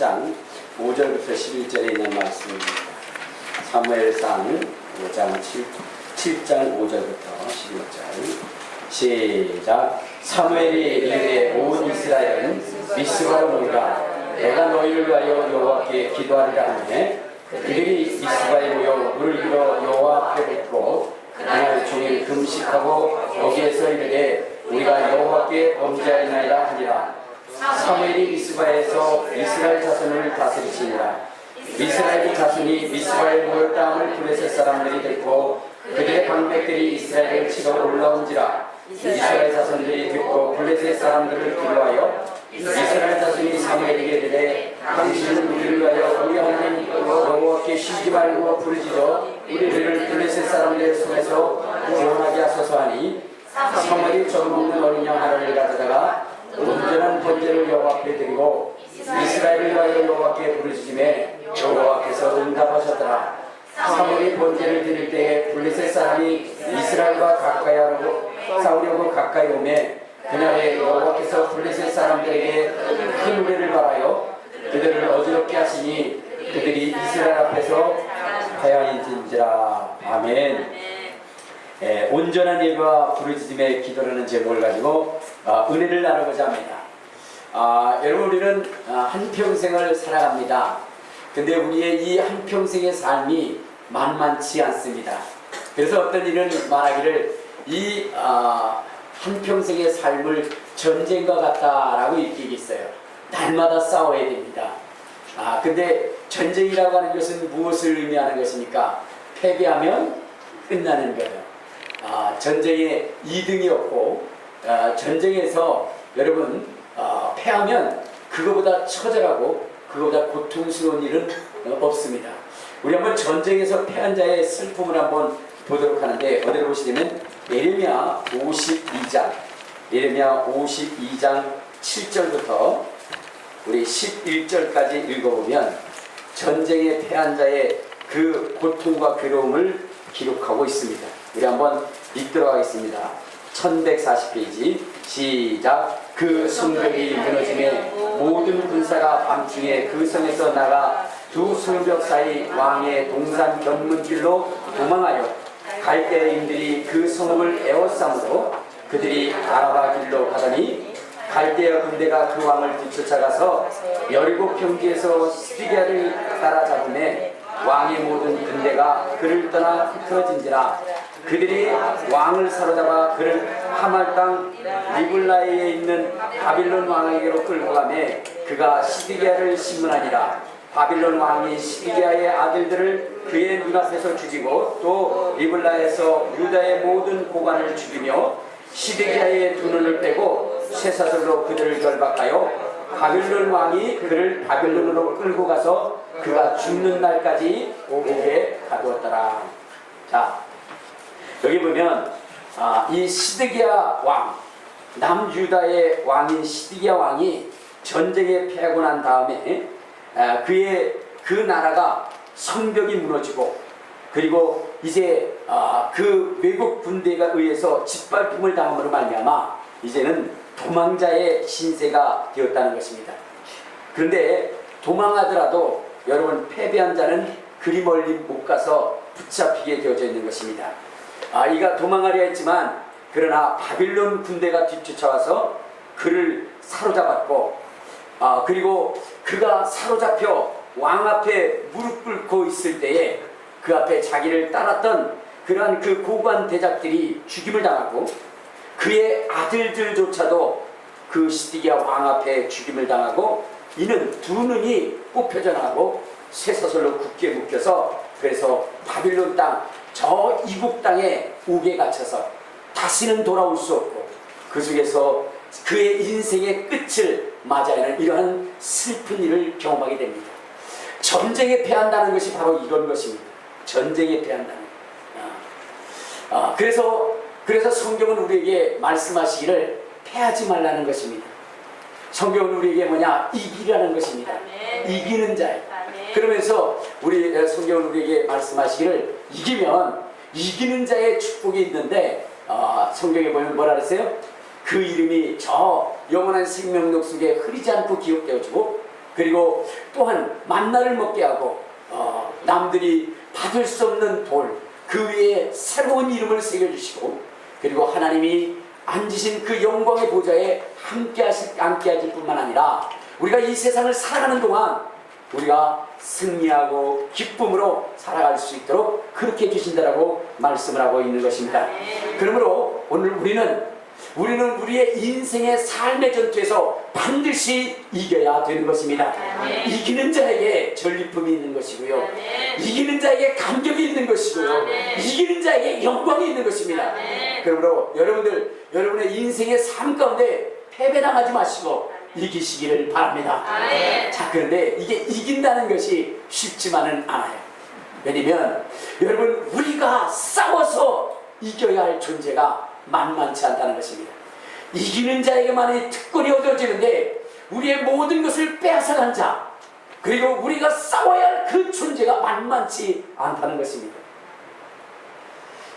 3장 5절부터 11절에 있는 말씀입니다. 사무엘상 7장 5절부터 11절 시작. 사무엘이 이르되 온 이스라엘은 미스바로 모이라. 내가 너희를 위하여 여호와께 기도하리라 하매 그들이 미스바에 모여 물을 길어 여호와 앞에 붓고 그날 종일 금식하고 거기에서 이르되 우리가 여호와께 범죄하였나이다 하니라. 사무엘이 미스바에서 이스라엘 자손을 다스리시니라. 이스라엘 자손이 미스바에 모였다 함을 블레셋 사람들이 듣고 그들의 방백들이 이스라엘을 치러 올라온지라. 이스라엘 자손들이 듣고 블레셋 사람들을 불러하여 이스라엘 자손이 사무엘에게 이르되 당신은 우리를 위하여 우리 하나님 여호와께 쉬지 말고 부르짖어 우리를 블레셋 사람들의 손에서 구원하게 하소서 하니 사무엘이 젖먹는 어린 양 하나를 가져다가 온전한 번제를 여호와 앞에 드리고 이스라엘을 위하여 여호와께 부르짖음에 여호와께서 응답하셨더라. 사무엘이 번제를 드릴 때에 블레셋 사람이 이스라엘과 가까이 싸우려고 가까이 오매 그날에 여호와께서 블레셋 사람들에게 큰 우레를 발하여 그들을 어지럽게 하시니 그들이 이스라엘 앞에서 패하인진지라. 아멘. 온전한 예배와 부르짖음의 기도라는 제목을 가지고 은혜를 나누고자 합니다. 여러분, 우리는 한평생을 살아갑니다. 근데 우리의 이 한평생의 삶이 만만치 않습니다. 그래서 어떤 이는 말하기를 이 한평생의 삶을 전쟁과 같다라고 이렇게 얘기했어요. 날마다 싸워야 됩니다. 근데 전쟁이라고 하는 것은 무엇을 의미하는 것입니까? 패배하면 끝나는 거예요. 전쟁에 2등이 없고 전쟁에서 여러분 패하면 그거보다 처절하고 그거보다 고통스러운 일은 없습니다. 우리 한번 전쟁에서 패한 자의 슬픔을 한번 보도록 하는데 어디로 보시냐면 예레미야 52장 7절부터 우리 11절까지 읽어보면 전쟁에 패한 자의 그 고통과 괴로움을 기록하고 있습니다. 우리 한번 읽도록 하겠습니다. 1140페이지 시작. 그 성벽이 무너짐에 모든 군사가 밤중에 그 성에서 나가 두 성벽 사이 왕의 동산 견문길로 도망하여 갈대아인들이 그 성읍을 에워싸므로 그들이 아라바 길로 가더니 갈대아 군대가 그 왕을 뒤쫓아가서 여리고 평지에서 시드기야를 따라잡음에 왕의 모든 군대가 그를 떠나 흩어진지라. 그들이 왕을 사로잡아 그를 하말 땅 리블라에 있는 바빌론 왕에게로 끌고 가매 그가 시드기야를 심문하니라. 바빌론 왕이 시드기야의 아들들을 그의 눈앞에서 죽이고 또 리블라에서 유다의 모든 고관을 죽이며 시드기야의 두 눈을 빼고 쇠사슬로 그들을 결박하여 바빌론 왕이 그를 바빌론으로 끌고 가서 그가 죽는 날까지 옥에 가두었더라. 자, 여기 보면 이 시드기야 왕, 남유다의 왕인 시드기야 왕이 전쟁에 패하고 난 다음에 그의 그 나라가 성벽이 무너지고 그리고 이제 그 외국 군대가 의해서 짓밟힘을 당함으로 말미암아 이제는 도망자의 신세가 되었다는 것입니다. 그런데 도망하더라도 여러분 패배한 자는 그리 멀리 못 가서 붙잡히게 되어져 있는 것입니다. 이가 도망하려 했지만 그러나 바빌론 군대가 뒤쫓아와서 그를 사로잡았고 그리고 그가 사로잡혀 왕 앞에 무릎 꿇고 있을 때에 그 앞에 자기를 따랐던 그러한 그 고관 대작들이 죽임을 당하고 그의 아들들조차도 그 시드기야 왕 앞에 죽임을 당하고 이는 두 눈이 뽑혀져 나가고 쇠사슬로 굳게 묶여서 그래서 바빌론 땅 저 이국 땅에 옥에 갇혀서 다시는 돌아올 수 없고 그 속에서 그의 인생의 끝을 맞아야 하는 이러한 슬픈 일을 경험하게 됩니다. 전쟁에 패한다는 것이 바로 이런 것입니다. 전쟁에 패한다는 것. 그래서 성경은 우리에게 말씀하시기를 패하지 말라는 것입니다. 성경은 우리에게 뭐냐? 이기라는 것입니다. 이기는 자예요. 그러면서 우리 성경은 우리에게 말씀하시기를 이기면 이기는 자의 축복이 있는데 성경에 보면 뭐라 그랬어요? 그 이름이 저 영원한 생명록 속에 흐리지 않고 기억되어지고 그리고 또한 만나를 먹게 하고 남들이 받을 수 없는 돌, 그 위에 새로운 이름을 새겨주시고, 그리고 하나님이 앉으신 그 영광의 보좌에 함께 하실 뿐만 아니라 우리가 이 세상을 살아가는 동안 우리가 승리하고 기쁨으로 살아갈 수 있도록 그렇게 해주신다라고 말씀을 하고 있는 것입니다. 그러므로 오늘 우리는 우리의 인생의 삶의 전투에서 반드시 이겨야 되는 것입니다. 이기는 자에게 전리품이 있는 것이고요, 이기는 자에게 감격이 있는 것이고요, 이기는 자에게 영광이 있는 것입니다. 그러므로 여러분의 인생의 삶 가운데 패배당하지 마시고 이기시기를 바랍니다. 자, 그런데 이게 이긴다는 것이 쉽지만은 않아요. 왜냐면 여러분, 우리가 싸워서 이겨야 할 존재가 만만치 않다는 것입니다. 이기는 자에게만이 특권이 얻어지는데 우리의 모든 것을 빼앗아간 자, 그리고 우리가 싸워야 할 그 존재가 만만치 않다는 것입니다.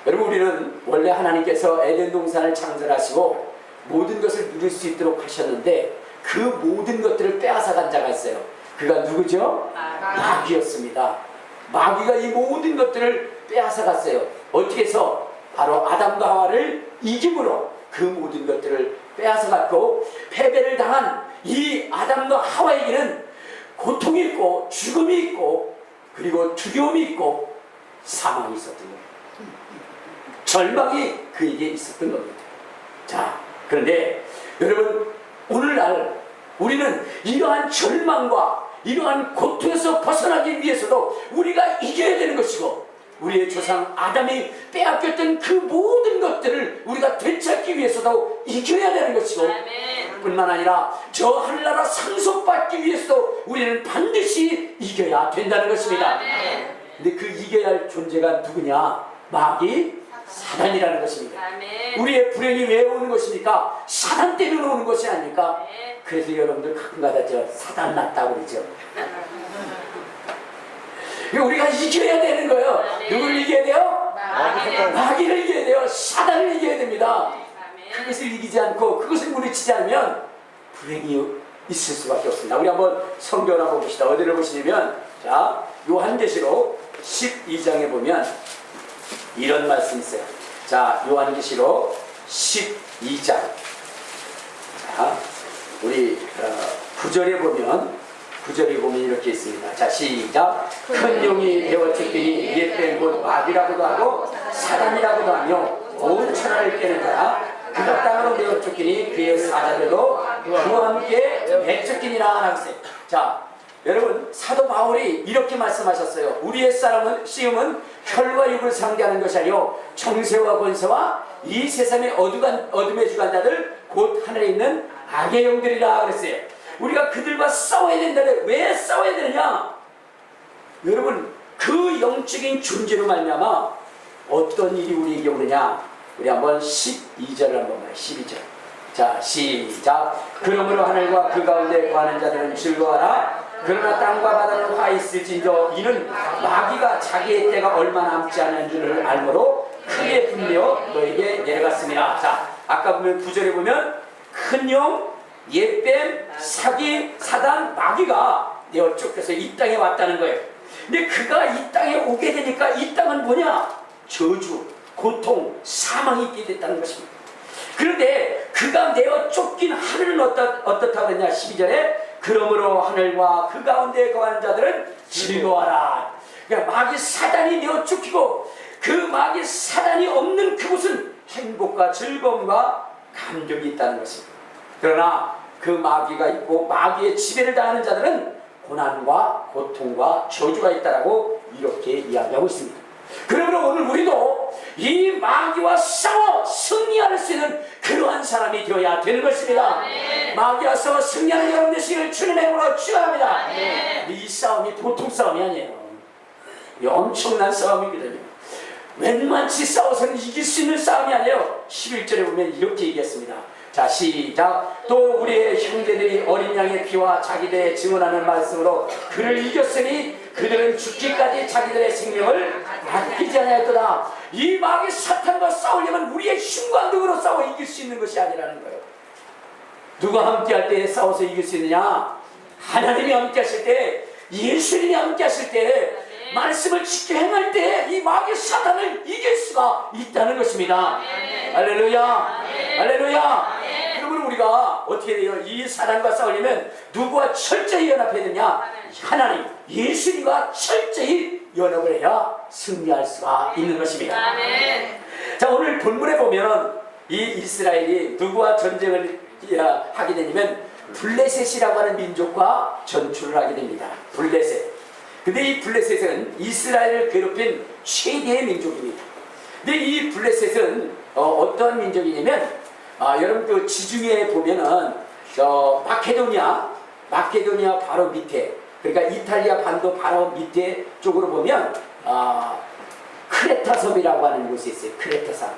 여러분, 우리는 원래 하나님께서 에덴 동산을 창설하시고 모든 것을 누릴 수 있도록 하셨는데 그 모든 것들을 빼앗아간 자가 있어요. 그가 누구죠? 마귀였습니다. 마귀가 이 모든 것들을 빼앗아갔어요. 어떻게 해서? 바로 아담과 하와를 이김으로 그 모든 것들을 빼앗아갔고, 패배를 당한 이 아담과 하와에게는 고통이 있고 죽음이 있고 그리고 두려움이 있고 사망이 있었던 거예요. 절망이 그에게 있었던 겁니다. 자, 그런데 여러분, 오늘날 우리는 이러한 절망과 이러한 고통에서 벗어나기 위해서도 우리가 이겨야 되는 것이고, 우리의 조상 아담이 빼앗겼던 그 모든 것들을 우리가 되찾기 위해서도 이겨야 되는 것이고, 뿐만 아니라 저 하늘나라 상속받기 위해서도 우리는 반드시 이겨야 된다는 것입니다. 근데 그 이겨야 할 존재가 누구냐? 마귀, 사단이라는 것입니다. 우리의 불행이 왜 오는 것입니까? 사단 때문에 오는 것이 아닙니까? 그래서 여러분들 가끔가다 사단 났다고 그러죠. 우리가 이겨야 되는 거예요. 누굴 이겨야 돼요? 마귀를 이겨야 돼요. 사단을 이겨야 됩니다. 그것을 이기지 않고 그것을 물리치지 않으면 불행이 있을 수밖에 없습니다. 우리 한번 성경을 한번 봅시다. 어디를 보시냐면, 자, 요한계시록 12장에 보면 이런 말씀이 있어요. 자, 요한계시록 12장. 자, 우리 9절에 보면 이렇게 있습니다. 자, 시작. 큰 용이 베어쳤더니 옛된 곧 마귀라고도 하고 사단이라고도 하며 온 천하를 깨는 자라. 그가 땅으로 베어쳤더니 그의 사자들도 그와 함께 베쳤기니라 하셨어요. 자, 여러분, 사도 바울이 이렇게 말씀하셨어요. 우리의 시험은 혈과 육을 상대하는 것이 아니요 정세와 권세와 이 세상의 어둠의 주관자들 곧 하늘에 있는 악의 영들이라 그랬어요. 우리가 그들과 싸워야 된다는데 왜 싸워야 되느냐? 여러분, 그 영적인 존재로 말미암아 어떤 일이 우리에게 오느냐? 우리 한번 12절을 한번 봐요. 12절. 자, 시작. 그러므로 하늘과 그 가운데 거하는 자들은 즐거워하라. 그러나 땅과 바다는 화 있을진저 이는 마귀가 자기의 때가 얼마 남지 않은 줄을 알므로 크게 분되어 너에게 내려갔습니다. 자, 아까 보면 9절에 보면 큰 용, 옛뱀, 사기, 사단, 마귀가 내어 쫓겨서 이 땅에 왔다는 거예요. 근데 그가 이 땅에 오게 되니까 이 땅은 뭐냐? 저주, 고통, 사망이 있게 됐다는 것입니다. 그런데 그가 내어 쫓긴 하늘은 어떻다고 했냐? 12절에 그러므로 하늘과 그 가운데 거하는 자들은 즐거워하라. 그러니까 마귀 사단이 내어 쫓기고 그 마귀 사단이 없는 그곳은 행복과 즐거움과 감격이 있다는 것입니다. 그러나 그 마귀가 있고 마귀의 지배를 당하는 자들은 고난과 고통과 저주가 있다라고 이렇게 이야기하고 있습니다. 그러므로 오늘 우리도 이 마귀와 싸워 승리할 수 있는 그러한 사람이 되어야 되는 것입니다. 마귀와 싸워 승리하는 여러분 되시기를 주님의 이름으로 축원합니다. 이 싸움이 보통 싸움이 아니에요. 엄청난 싸움이거든요. 웬만치 싸워서는 이길 수 있는 싸움이 아니에요. 11절에 보면 이렇게 얘기했습니다. 자, 시작. 또 우리의 형제들이 어린 양의 피와 자기들의 증언하는 말씀으로 그를 이겼으니 그들은 죽기까지 자기들의 생명을 아끼지 아니하였도다. 이 마귀 사탄과 싸우려면 우리의 힘과 능으로 싸워 이길 수 있는 것이 아니라는 거예요. 누가 함께 할 때 싸워서 이길 수 있느냐? 하나님이 함께 하실 때, 예수님이 함께 하실 때, 말씀을 지켜 행할 때 이 마귀 사단을 이길 수가 있다는 것입니다. 할렐루야. 할렐루야. 그러면 우리가 어떻게 돼요? 이 사단과 싸우려면 누구와 철저히 연합해야 되냐? 하나님, 예수님과 철저히 연합을 해야 승리할 수가 있는 것입니다. 자, 오늘 본문에 보면 이 이스라엘이 누구와 전쟁을 하게 되냐면 블레셋이라고 하는 민족과 전투를 하게 됩니다. 블레셋. 근데 이 블레셋은 이스라엘을 괴롭힌 최대의 민족입니다. 근데 이 블레셋은 어떤 민족이냐면 여러분 그 지중해에 보면은 마케도니아 바로 밑에, 그러니까 이탈리아 반도 바로 밑에 쪽으로 보면 크레타 섬이라고 하는 곳이 있어요. 크레타 섬.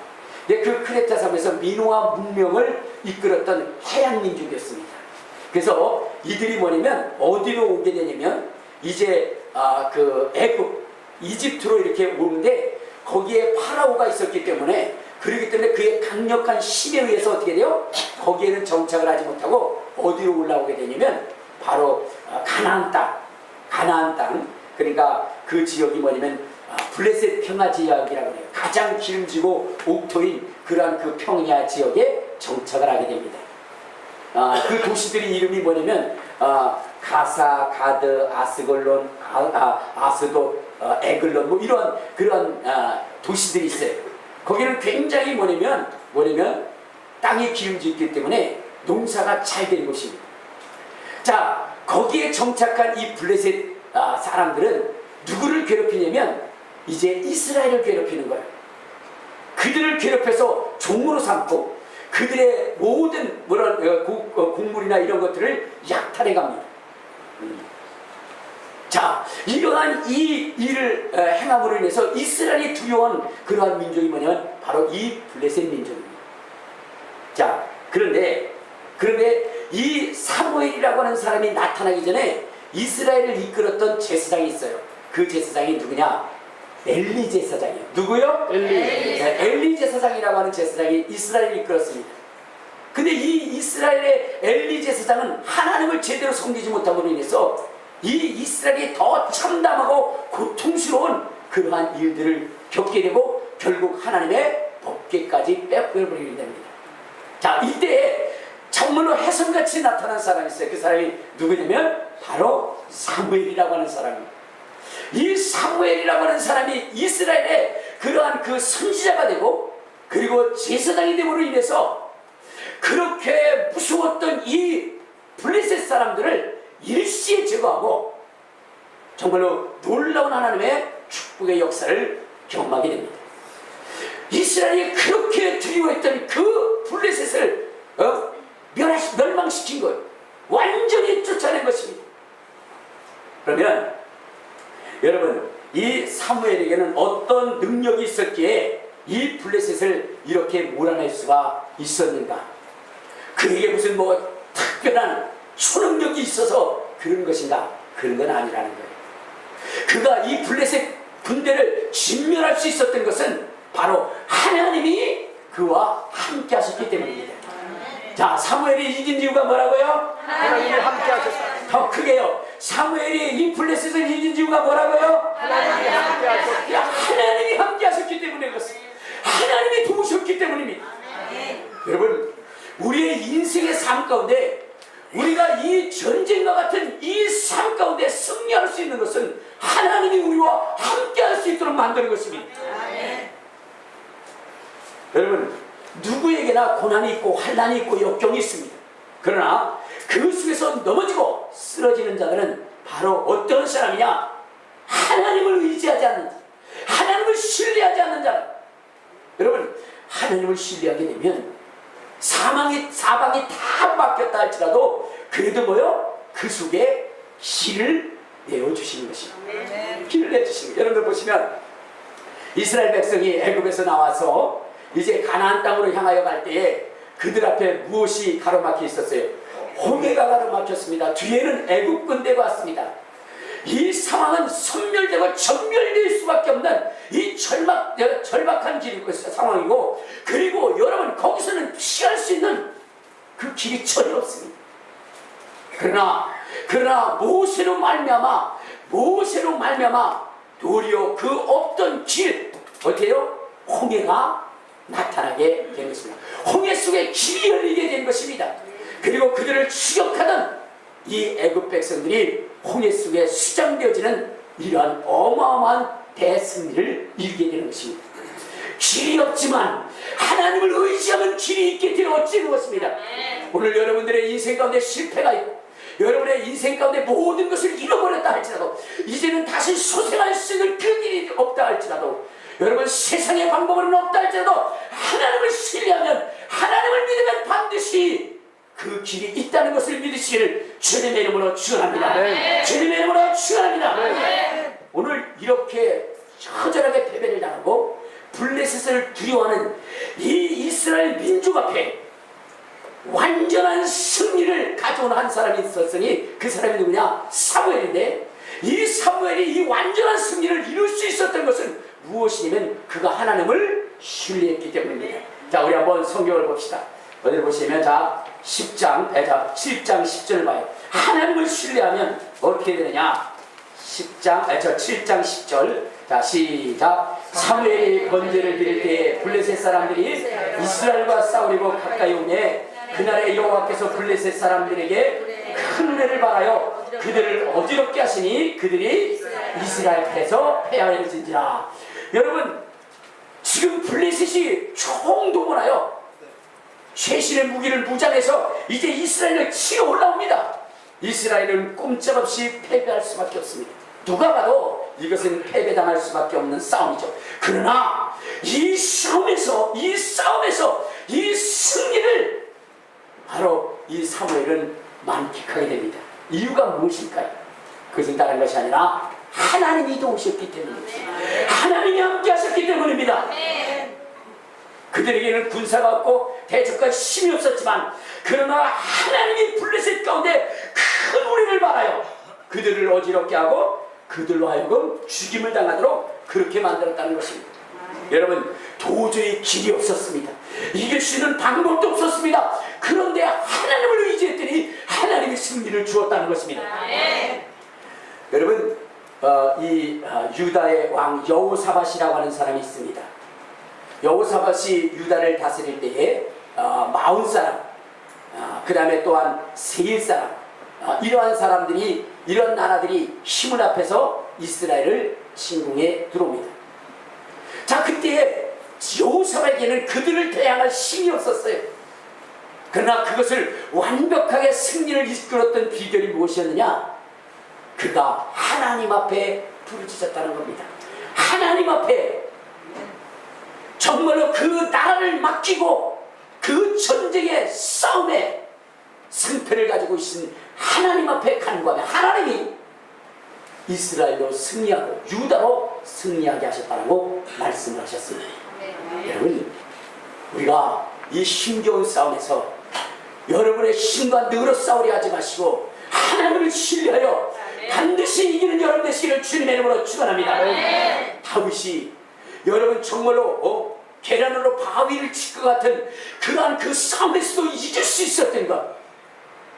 근데 그 크레타 섬에서 민호와 문명을 이끌었던 해양 민족이었습니다. 그래서 이들이 뭐냐면 어디로 오게 되냐면 이제 그 애굽, 이집트로 이렇게 오는데 거기에 파라오가 있었기 때문에, 그렇기 때문에 그의 강력한 힘에 의해서 어떻게 돼요? 거기에는 정착을 하지 못하고 어디로 올라오게 되냐면 바로 가나안 땅, 그러니까 그 지역이 뭐냐면 블레셋 평야 지역이라고 해요. 가장 기름지고 옥토인 그러한 그 평야 지역에 정착을 하게 됩니다. 그 도시들의 이름이 뭐냐면 가사, 가드, 아스걸론, 아스도, 에글론, 뭐 이런 그런 도시들이 있어요. 거기는 굉장히 뭐냐면 땅이 기름지기 때문에 농사가 잘 되는 곳입니다. 자, 거기에 정착한 이 블레셋 사람들은 누구를 괴롭히냐면 이제 이스라엘을 괴롭히는 거예요. 그들을 괴롭혀서 종으로 삼고 그들의 모든 곡물이나 이런 것들을 약탈해 갑니다. 자, 이러한 이 일을 행함으로 인해서 이스라엘이 두려워한 그러한 민족이 뭐냐면 바로 이 블레셋 민족입니다. 자, 그런데 이 사무엘이라고 하는 사람이 나타나기 전에 이스라엘을 이끌었던 제사장이 있어요. 그 제사장이 누구냐? 엘리 제사장이에요. 누구요? 엘리 제사장이라고 하는 제사장이 이스라엘을 이끌었습니다. 근데 이 이스라엘의 엘리 제사장은 하나님을 제대로 섬기지 못함으로 인해서 이 이스라엘이 더 참담하고 고통스러운 그러한 일들을 겪게 되고 결국 하나님의 법궤까지 빼버리게 됩니다. 자, 이때 정말로 혜성같이 나타난 사람이 있어요. 그 사람이 누구냐면 바로 사무엘이라고 하는 사람입니다. 이 사무엘이라고 하는 사람이 이스라엘의 그러한 그 선지자가 되고 그리고 제사장이 됨으로 인해서 그렇게 무서웠던 이 블레셋 사람들을 일시에 제거하고 정말로 놀라운 하나님의 축복의 역사를 경험하게 됩니다. 이스라엘이 그렇게 두려워했던 그 블레셋을 멸망시킨 거예요. 완전히 쫓아낸 것입니다. 그러면 여러분, 이 사무엘에게는 어떤 능력이 있었기에 이 블레셋을 이렇게 몰아낼 수가 있었는가? 그에게 무슨 특별한 초능력이 있어서 그런 것인가? 그런 건 아니라는 거예요. 그가 이 블레셋 군대를 진멸할 수 있었던 것은 바로 하나님이 그와 함께 하셨기 때문입니다. 자, 사무엘이 이긴 이유가 뭐라고요? 하나님이 함께 하셨다. 더 크게요. 사무엘이 이 블레셋을 이긴 이유가 뭐라고요? 하나님이 함께 하셨다. 하나님이 함께 하셨기 때문에 그렇습니다. 하나님이 도우셨기 때문입니다. 여러분, 우리의 인생의 삶 가운데 우리가 이 전쟁과 같은 이 삶 가운데 승리할 수 있는 것은 하나님이 우리와 함께 할 수 있도록 만드는 것입니다. 여러분, 누구에게나 고난이 있고 환난이 있고 역경이 있습니다. 그러나 그 속에서 넘어지고 쓰러지는 자들은 바로 어떤 사람이냐? 하나님을 의지하지 않는 자, 하나님을 신뢰하지 않는 자. 여러분, 하나님을 신뢰하게 되면 사방이 다 막혔다 할지라도 그래도 그 속에 길을 내어주시는 것입니다. 길을 내주시는 거예요. 여러분들 보시면 이스라엘 백성이 애굽에서 나와서 이제 가나안 땅으로 향하여 갈 때에 그들 앞에 무엇이 가로막혀 있었어요? 홍해가 가로막혔습니다. 뒤에는 애굽 군대가 왔습니다. 이 상황은 섬멸되고 전멸될 수밖에 없는 이 절박한 상황이고, 그리고 여러분 거기서는 피할 수 있는 그 길이 전혀 없습니다. 그러나 그러나 모세로 말미암아 도리어 그 없던 길 어때요? 홍해가 나타나게 된 것입니다. 홍해 속에 길이 열리게 된 것입니다. 그리고 그들을 추격하던 이 애굽 백성들이 홍해 속에 수장되어지는 이러한 어마어마한 대승리를 이루게 되는 것입니다. 길이 없지만 하나님을 의지하면 길이 있게 되어지는 것입니다. 오늘 여러분들의 인생 가운데 실패가 있고 여러분의 인생 가운데 모든 것을 잃어버렸다 할지라도 이제는 다시 소생할 수 있는 그 길이 없다 할지라도 여러분 세상의 방법은 없다 할지라도 하나님을 신뢰하면 하나님을 믿으면 반드시 그 길이 있다는 것을 믿으시기를 주님의 이름으로 축원합니다. 주님의 이름으로 축원합니다. 오늘 이렇게 처절하게 패배를 당하고 블레셋을 두려워하는 이 이스라엘 민족 앞에 완전한 승리를 가져온 한 사람이 있었으니 그 사람이 누구냐? 사무엘인데 이 사무엘이 이 완전한 승리를 이룰 수 있었던 것은 무엇이냐면 그가 하나님을 신뢰했기 때문입니다. 자, 우리 한번 성경을 봅시다. 어디를 보시면 자 7장 10절 봐요. 하나님을 신뢰하면 어떻게 되느냐? 7장 10절 자 시작. 사무엘이 번제를 드릴 때에 블레셋 사람들이 이스라엘과 싸우려고 가까이 오매 그날에 여호와께서 블레셋 사람들에게 큰 은혜를 바라여 그들을 어지럽게 하시니 그들이 이스라엘 앞에서 패하였은지라. 여러분 지금 블레셋이 총동원하여 최신의 무기를 무장해서 이제 이스라엘을 치러 올라옵니다. 이스라엘은 꼼짝없이 패배할 수밖에 없습니다. 누가 봐도 이것은 패배당할 수밖에 없는 싸움이죠. 그러나 이 싸움에서 이 승리를 바로 이 사무엘은 만끽하게 됩니다. 이유가 무엇일까요? 그것은 다른 것이 아니라 하나님이 도우셨기 때문입니다. 하나님이 함께 하셨기 때문입니다. 그들에게는 군사가 없고 대적과 힘이 없었지만 그러나 하나님이 블레셋 가운데 큰 우리를 바라요. 그들을 어지럽게 하고 그들로 하여금 죽임을 당하도록 그렇게 만들었다는 것입니다. 여러분 도저히 길이 없었습니다. 이길 수 있는 방법도 없었습니다. 그런데 하나님을 의지했더니 하나님이 승리를 주었다는 것입니다. 여러분 유다의 왕 여호사밧이라고 하는 사람이 있습니다. 여호사밧이 유다를 다스릴 때에 40사람 그 다음에 또한 세일사람 이러한 사람들이 이런 나라들이 힘을 합해서 이스라엘을 침공해 들어옵니다. 자 그때 여호사밧에게는 그들을 대항할 힘이 없었어요. 그러나 그것을 완벽하게 승리를 이끌었던 비결이 무엇이었느냐? 그가 하나님 앞에 부르짖었다는 겁니다. 하나님 앞에 정말로 그 나라를 맡기고 그 전쟁의 싸움에 승패를 가지고 있는 하나님 앞에 간구하며 하나님이 이스라엘로 승리하고 유다로 승리하게 하셨다고 말씀을 하셨습니다. 여러분 우리가 이 힘겨운 싸움에서 여러분의 힘과 능으로 싸우려 하지 마시고 하나님을 신뢰하여 반드시 이기는 여러분 되시기를 주님의 이름으로 축원합니다. 다윗이 여러분 정말로 계란으로 바위를 칠 것 같은 그러한 그 싸움에서도 이길 수 있었던 것,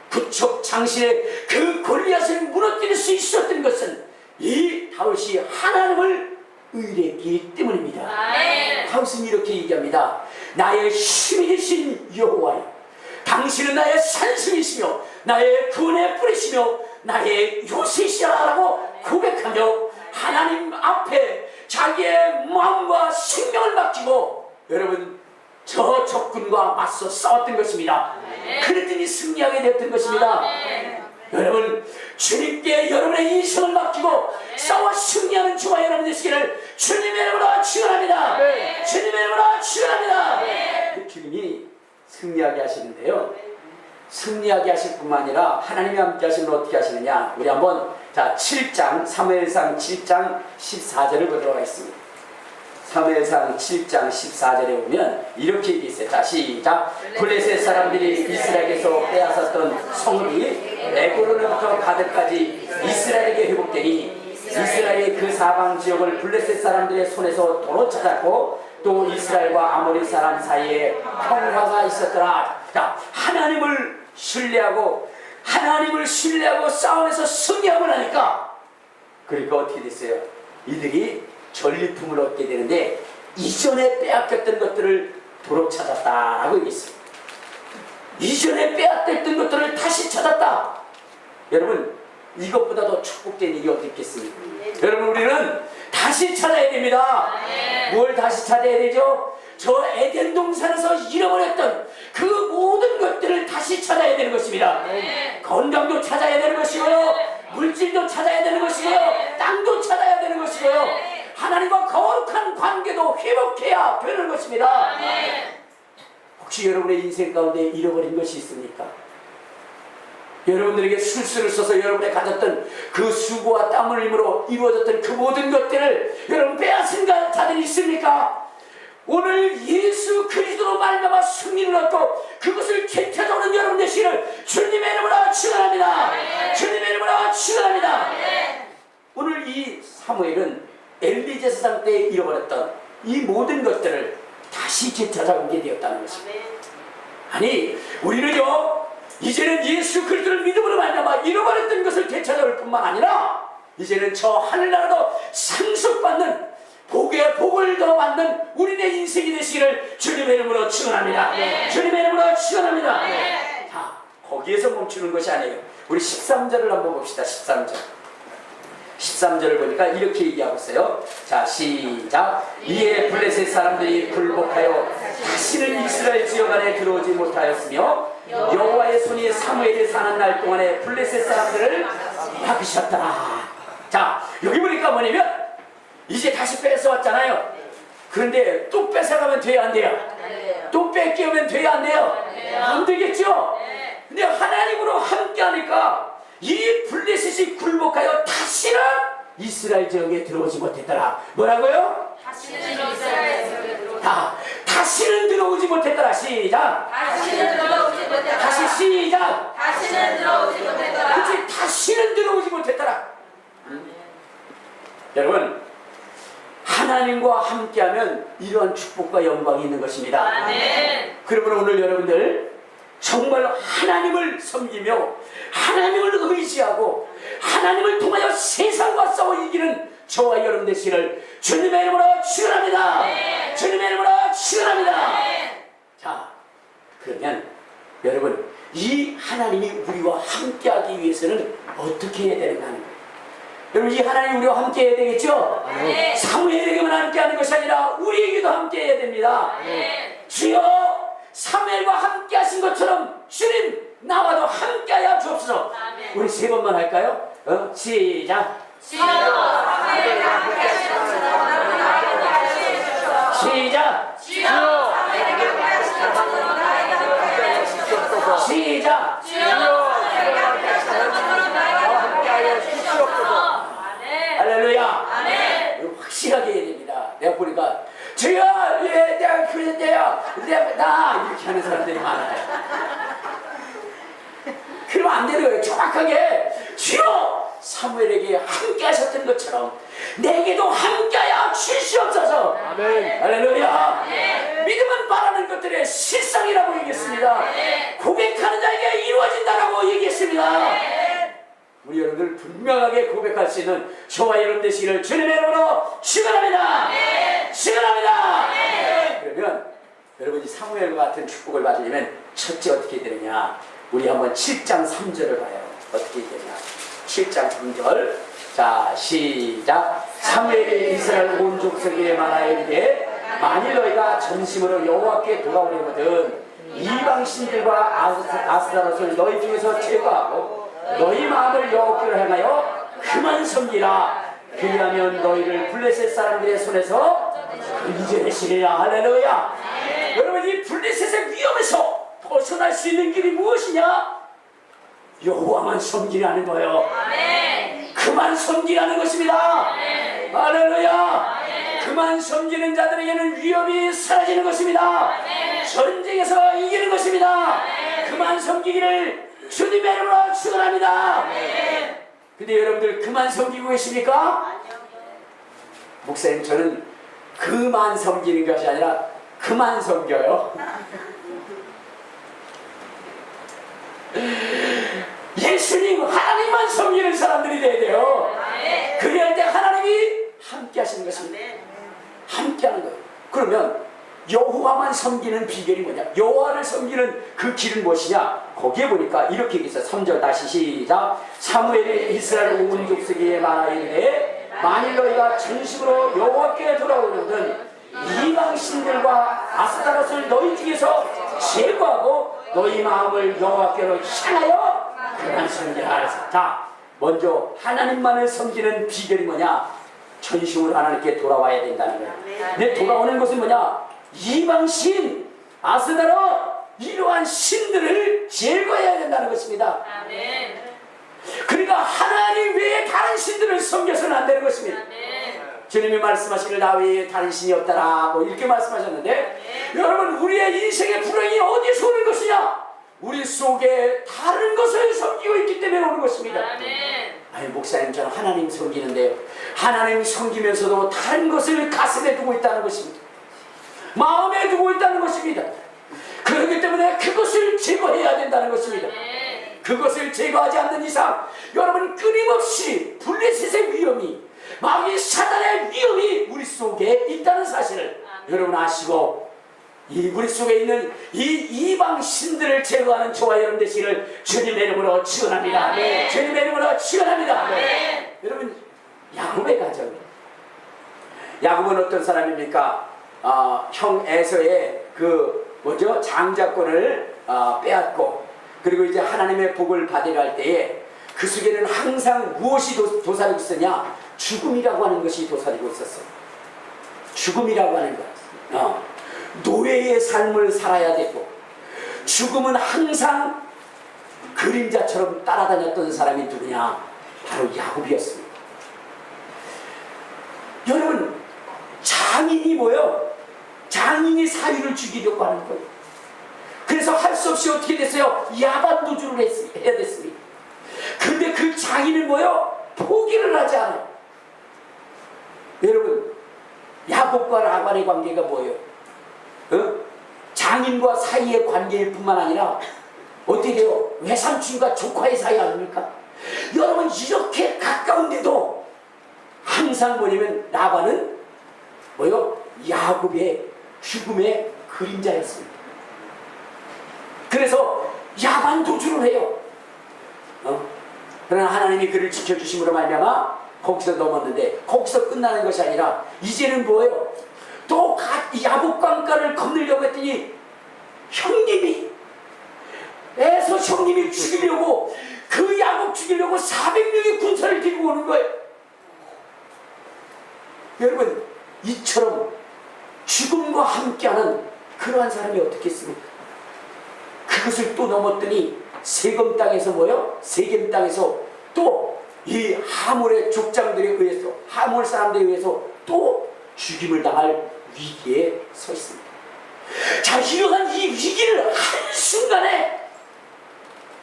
부척 장신의 그 골리앗을 무너뜨릴 수 있었던 것은 이 다윗이 하나님을 의뢰했기 때문입니다. 다윗은 이렇게 얘기합니다. 나의 힘이 되신 여호와여, 당신은 나의 산승이시며 나의 구원의 뿌리시며 나의 요새시라라고 고백하며 하나님 앞에 자기의 마음과 생명을 맡기고 여러분 저 적군과 맞서 싸웠던 것입니다. 그랬더니 승리하게 됐던 것입니다. 여러분 주님께 여러분의 인생을 맡기고 싸워 승리하는 주와 여러분 되시기를 주님의 이름으로 축원합니다. 주님의 이름으로 축원합니다. 주님이 승리하게 하시는데요, 승리하게 하실 뿐만 아니라 하나님이 함께 하시면 어떻게 하시느냐, 우리 한번 자 7장 사무엘상 7장 14절을 보도록 하겠습니다. 사무엘상 7장 14절에 보면 이렇게 얘기했어요. 자 시작. 블레셋 사람들이 이스라엘에서 빼앗았던 성읍이 에그론부터 가드까지 이스라엘에게 회복되니 이스라엘의 그 사방 지역을 블레셋 사람들의 손에서 도로 찾았고 또 이스라엘과 아모리 사람 사이에 평화가 있었더라. 자, 하나님을 신뢰하고 하나님을 신뢰하고 싸움에서 승리하고 나니까 그러니까 어떻게 됐어요? 이들이 전리품을 얻게 되는데 이전에 빼앗겼던 것들을 도로 찾았다라고 얘기했습니다. 이전에 빼앗겼던 것들을 다시 찾았다. 여러분, 이것보다 더 축복된 일이 어디 있겠습니까? 여러분, 우리는 다시 찾아야 됩니다. 뭘 다시 찾아야 되죠? 저 에덴 동산에서 잃어버렸던 그 모든 것들을 다시 찾아야 되는 것입니다. 건강도 찾아야 되는 것이고요, 물질도 찾아야 되는 것이고요, 땅도 찾아야 되는 것이고요, 하나님과 거룩한 관계도 회복해야 되는 것입니다. 혹시 여러분의 인생 가운데 잃어버린 것이 있습니까? 여러분들에게 술수를 써서 여러분의 가졌던 그 수고와 땀 흘림으로 이루어졌던 그 모든 것들을 여러분 빼앗은 자들이 있습니까? 오늘 예수 그리스도로 말미암아 승리를 얻고 그것을 되찾아오는 여러분 되시기를 주님의 이름으로 축원합니다. 주님의 이름으로 축원합니다. 오늘 이 사무엘은 엘리 제사장 때 잃어버렸던 이 모든 것들을 다시 되찾아오게 되었다는 것입니다. 아니, 우리는요, 이제는 예수 그리스도를 믿음으로 말미암아 잃어버렸던 것을 되찾아올 뿐만 아니라 이제는 저 하늘나라도 상속받는 복의 복을 더 받는 우리의 인생이 되시기를 주님의 이름으로 축원합니다. 주님의 이름으로 축원합니다. 자, 거기에서 멈추는 것이 아니에요. 우리 13절을 한번 봅시다. 13절. 13절을 보니까 이렇게 얘기하고 있어요. 자, 시작. 이에 블레셋 사람들이 굴복하여 다시는 이스라엘 지역 안에 들어오지 못하였으며 여호와의 손이 사무엘이 사는 날 동안에 블레셋 사람들을 막으셨다. 자, 여기 보니까 뭐냐면 이제 다시 뺏어왔잖아요. 그런데 또 뺏어가면 돼야 안 돼요? 또 뺏기면 돼야 안 돼요? 안 되겠죠? 근데 하나님으로 함께 하니까 이 블레셋이 굴복하여 다시는 이스라엘 지역에 들어오지 못했더라. 뭐라고요? 다시는 들어오지 못했더라. 시작. 다시는 들어오지 못했더라. 다시 시작. 다시는 들어오지 못했더라. 그치, 다시는 들어오지 못했더라. 여러분, 하나님과 함께하면 이러한 축복과 영광이 있는 것입니다. 아멘. 그러면 오늘 여러분들 정말 하나님을 섬기며 하나님을 의지하고 하나님을 통하여 세상과 싸워 이기는 저와 여러분 되시기를 주님의 이름으로 축원합니다. 주님의 이름으로 축원합니다. 자, 그러면 여러분, 이 하나님이 우리와 함께하기 위해서는 어떻게 해야 되는가 하는 거예요. 여러분, 이 하나님 우리와 함께 해야 되겠죠? 사무엘에게만 함께 하는 것이 아니라 우리에게도 함께 해야 됩니다. 주여, 사무엘과 함께 하신 것처럼 주님 나와도 함께 하여 주옵소서. 우리 세 번만 할까요? 시작. 주여, 사무엘과 함께 하신 것처럼 나에게 하여 주옵소서. 시작. 주여, 사무엘과 함께 하신 것처럼 나에게 하여 주옵소서. 시작. 주여, 사무엘과 함께 하신 것처럼 나에게 하여 주옵소서. 할렐루야. 아멘. 이거 확실하게 해야 됩니다. 내가 보니까 주여, 예, 내가 그랬는데요, 나 이렇게 하는 사람들이 많아요. 그러면 안 되는 거예요. 정확하게 주여, 사무엘에게 함께 하셨던 것처럼 내게도 함께하여 주시옵소서. 아멘. 할렐루야. 믿음은 바라는 것들의 실상이라고 얘기했습니다. 고백하는 자에게 이루어진다라고 얘기했습니다. 우리 여러분들 분명하게 고백할 수 있는 저와 여러분 되시기를 주님의 이름으로 축원합니다. 축원합니다. 그러면 여러분이 사무엘과 같은 축복을 받으려면 첫째 어떻게 되느냐? 우리 한번 7장 3절을 봐요. 어떻게 되냐? 7장 3절. 자, 시작. 사무엘이 이스라엘 온 족속에게 말하여 이르되 만일 너희가 전심으로 여호와께 돌아오려거든 이방 신들과 아스타롯을 너희 중에서 제거하고 너희 마음을 여호와께로 향하여 그만 섬기라. 그리하면 너희를 블레셋 사람들의 손에서 이겨내시리라. 할렐루야. 여러분, 이 블레셋의 위험에서 벗어날 수 있는 길이 무엇이냐? 여호와만 섬기라는 거예요. 그만 섬기라는 것입니다. 할렐루야. 그만 섬기는 자들에게는 위험이 사라지는 것입니다. 전쟁에서 이기는 것입니다. 그만 섬기기를 주님의 이름으로 축원합니다. 근데 여러분들 그만 섬기고 계십니까? 목사님, 저는 그만 섬기는 것이 아니라 그만 섬겨요. 예수님 하나님만 섬기는 사람들이 돼야 돼요. 그래야 때 하나님이 함께 하시는 것입니다. 함께 하는 거예요. 그러면 여호와만 섬기는 비결이 뭐냐? 여호와를 섬기는 그 길은 무엇이냐? 거기에 보니까 이렇게 얘기했어요. 3절 다시 시작. 사무엘이 이스라엘 온 족속에게 말하이르되 만일 너희가 전심으로 여호와께 돌아오거든 이방 신들과 아스타롯을 너희 중에서 제거하고 너희 마음을 여호와께로 향하여 그만 섬기라 하랬어요. 자, 먼저 하나님만을 섬기는 비결이 뭐냐? 전심으로 하나님께 돌아와야 된다는 거예요. 근데 돌아오는 것은 뭐냐? 이방신, 아스타롯 이러한 신들을 제거해야 된다는 것입니다. 그러니까 하나님 외에 다른 신들을 섬겨서는 안 되는 것입니다. 주님이 말씀하시길 나 외에 다른 신이 없다라 뭐 이렇게 말씀하셨는데 여러분 우리의 인생의 불행이 어디서 오는 것이냐? 우리 속에 다른 것을 섬기고 있기 때문에 오는 것입니다. 아니 목사님 저는 하나님 섬기는데요. 하나님 섬기면서도 다른 것을 가슴에 두고 있다는 것입니다. 마음에 두고 있다는 것입니다. 그렇기 때문에 그것을 제거해야 된다는 것입니다. 그것을 제거하지 않는 이상 여러분 끊임없이 블레셋의 위험이 마귀 사단의 위험이 우리 속에 있다는 사실을 여러분 아시고 이 우리 속에 있는 이 이방 신들을 제거하는 저와 여러분 되시기를 주님의 이름으로 축원합니다. 주님의 이름으로 축원합니다. 여러분 야곱의 가정, 야곱은 어떤 사람입니까? 형 에서의 그 뭐죠? 장자권을 빼앗고 그리고 이제 하나님의 복을 받으려 할 때에 그 속에는 항상 무엇이 도사리고 있었냐? 죽음이라고 하는 것이 도사리고 있었어요. 죽음이라고 하는 것. 노예의 삶을 살아야 되고 죽음은 항상 그림자처럼 따라다녔던 사람이 누구냐? 바로 야곱이었습니다. 여러분 장인이 뭐요? 장인이 사위를 죽이려고 하는 거예요. 그래서 할 수 없이 어떻게 됐어요? 야반 도주를 해야 됐습니다. 근데 그 장인은 뭐요? 포기를 하지 않아요. 여러분 야곱과 라반의 관계가 뭐예요? 장인과 사이의 관계일 뿐만 아니라 어떻게 돼요? 외삼촌과 조카의 사이 아닙니까? 여러분 이렇게 가까운데도 항상 뭐냐면 라반은 뭐요? 야곱의 죽음의 그림자였습니다. 그래서 야반 도주를 해요. 그러나 하나님이 그를 지켜주심으로 말미암아 거기서 넘었는데 거기서 끝나는 것이 아니라 이제는 뭐예요? 또 야곱 강가를 건너려고 했더니 형님이 에서 형님이 죽이려고 그 야곱 죽이려고 400명의 군사를 들고 오는 거예요. 여러분 이처럼 죽음과 함께하는 그러한 사람이 어떻게 있습니까? 그것을 또 넘었더니 세겜 땅에서 뭐요? 세겜 땅에서 또 이 하몰의 족장들에 의해서 하몰 사람들에 의해서 또 죽임을 당할 위기에 서 있습니다. 자, 이러한 이 위기를 한순간에